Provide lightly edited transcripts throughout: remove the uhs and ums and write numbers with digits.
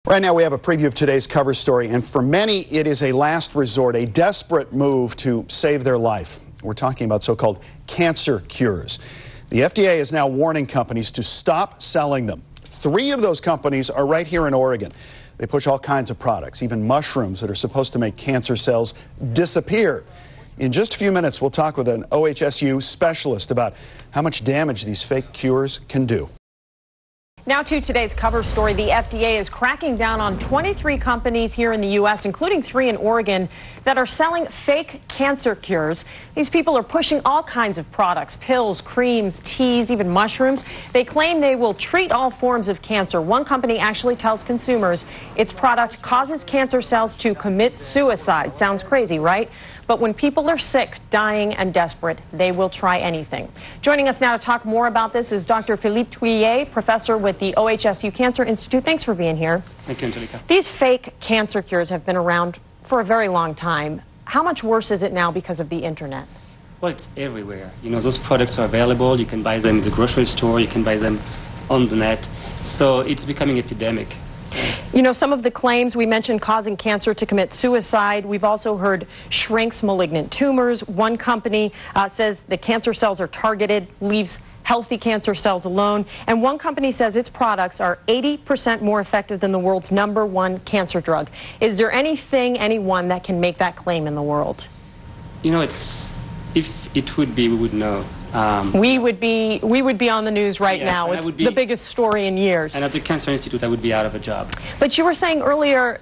Right now we have a preview of today's cover story, and for many it is a last resort, a desperate move to save their life. We're talking about so-called cancer cures. The FDA is now warning companies to stop selling them. 3 of those companies are right here in Oregon. They push all kinds of products, even mushrooms that are supposed to make cancer cells disappear. In just a few minutes, we'll talk with an OHSU specialist about how much damage these fake cures can do. Now to today's cover story. The FDA is cracking down on 23 companies here in the U.S., including 3 in Oregon, that are selling fake cancer cures. These people are pushing all kinds of products, pills, creams, teas, even mushrooms. They claim they will treat all forms of cancer. One company actually tells consumers its product causes cancer cells to commit suicide. Sounds crazy, right? But when people are sick, dying, and desperate, they will try anything. Joining us now to talk more about this is Dr. Philippe Thuillier, professor with the OHSU Cancer Institute. Thanks for being here. Thank you, Angelica. These fake cancer cures have been around for a very long time. How much worse is it now because of the internet? Well, it's everywhere. You know, those products are available. You can buy them in the grocery store. You can buy them on the net. So it's becoming epidemic. You know, some of the claims we mentioned causing cancer to commit suicide. We've also heard shrinks malignant tumors. One company says the cancer cells are targeted, leaves healthy cancer cells alone. And one company says its products are 80% more effective than the world's #1 cancer drug. Is there anyone that can make that claim in the world? You know, if it would be, we would know. We would be on the news right yes, now. It's the biggest story in years. And at the Cancer Institute, I would be out of a job. But you were saying earlier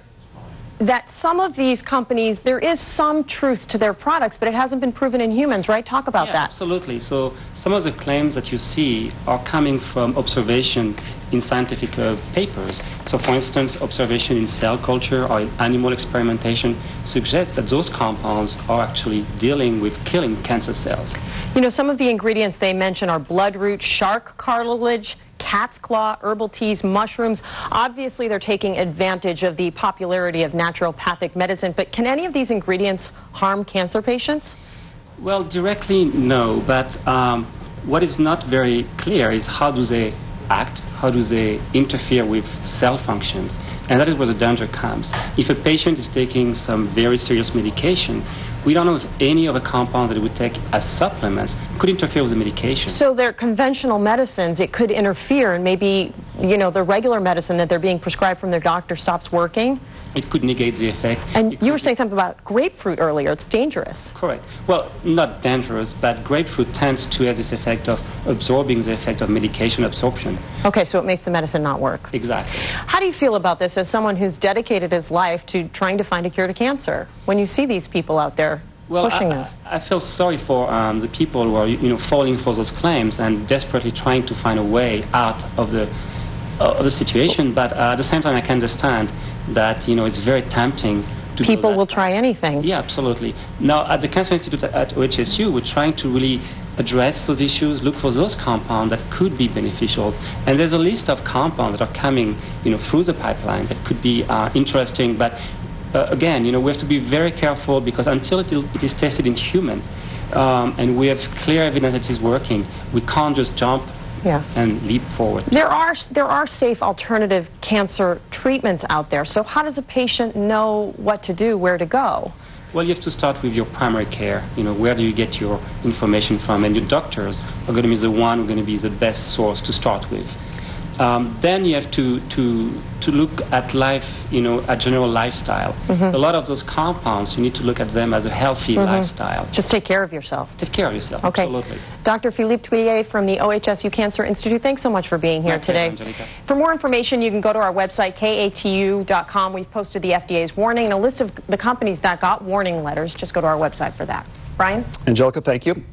that some of these companies, there is some truth to their products, but it hasn't been proven in humans, right? Talk about that. Absolutely. So some of the claims that you see are coming from observation in scientific papers. So for instance, observation in cell culture or in animal experimentation suggests that those compounds are actually dealing with killing cancer cells. You know, some of the ingredients they mention are bloodroot, shark cartilage, cat's claw, herbal teas, mushrooms. Obviously, they're taking advantage of the popularity of naturopathic medicine, but can any of these ingredients harm cancer patients? Well, directly, no, but what is not very clear is how do they act, how do they interfere with cell functions, and that is where the danger comes. If a patient is taking some very serious medication, we don't know if any of the compounds that they would take as supplements could interfere with the medication. So they're conventional medicines. It could interfere, and maybe, you know, the regular medicine that they're being prescribed from their doctor stops working? It could negate the effect. And you were saying something about grapefruit earlier. It's dangerous. Correct. Well, not dangerous, but grapefruit tends to have this effect of absorbing the effect of medication absorption. Okay, so it makes the medicine not work. Exactly. How do you feel about this as someone who's dedicated his life to trying to find a cure to cancer, when you see these people out there pushing this? I feel sorry for the people who are, you know, falling for those claims and desperately trying to find a way out of the situation. But at the same time, I can understand that, you know, it's very tempting to people will try anything. Yeah, absolutely. Now, at the Cancer Institute at OHSU, we're trying to really address those issues, look for those compounds that could be beneficial. And there's a list of compounds that are coming, you know, through the pipeline that could be interesting. But again, you know, we have to be very careful because until it is tested in human and we have clear evidence that it is working, we can't just jump and leap forward. There are safe alternative cancer treatments out there. So how does a patient know what to do, where to go? Well, you have to start with your primary care. You know, where do you get your information from? And your doctors are going to be the one who are going to be the best source to start with. Then you have to look at life, you know, at general lifestyle. A lot of those compounds, you need to look at them as a healthy lifestyle. Just take care of yourself. Take care of yourself, okay. Absolutely. Dr. Philippe Thuillier from the OHSU Cancer Institute, thanks so much for being here today. Angelica. For more information, you can go to our website, KATU.com. We've posted the FDA's warning and a list of the companies that got warning letters. Just go to our website for that. Brian? Angelica, thank you.